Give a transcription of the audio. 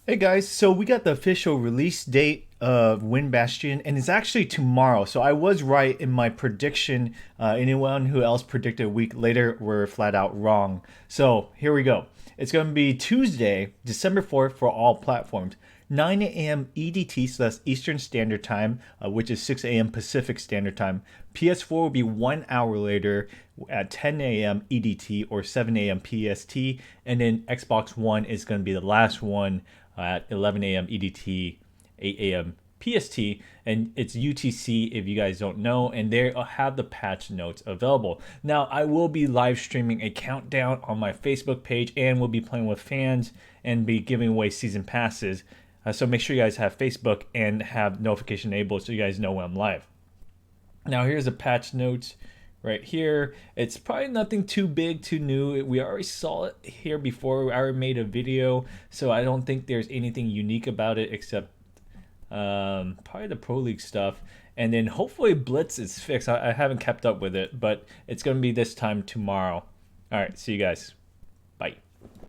Hey guys, so we got the official release date of Win Bastion, and it's actually tomorrow. So I was right in my prediction. Anyone who else predicted a week later were flat out wrong. So here we go. It's going to be Tuesday, December 4th for all platforms. 9 a.m. EDT, so that's Eastern Standard Time, which is 6 a.m. Pacific Standard Time. PS4 will be 1 hour later at 10 a.m. EDT or 7 a.m. PST, and then Xbox One is going to be the last one at 11 a.m. EDT, 8 a.m. PST, and it's UTC if you guys don't know, and they have the patch notes available. Now, I will be live streaming a countdown on my Facebook page, and we'll be playing with fans and be giving away season passes. So make sure you guys have Facebook and have notification enabled so you guys know when I'm live. Now, here's the patch notes right here. It's probably nothing too big, too new. We already saw it here before. I already made a video, so I don't think there's anything unique about it except probably the Pro League stuff. And then hopefully Blitz is fixed. I haven't kept up with it, but it's going to be this time tomorrow. All right, see you guys. Bye.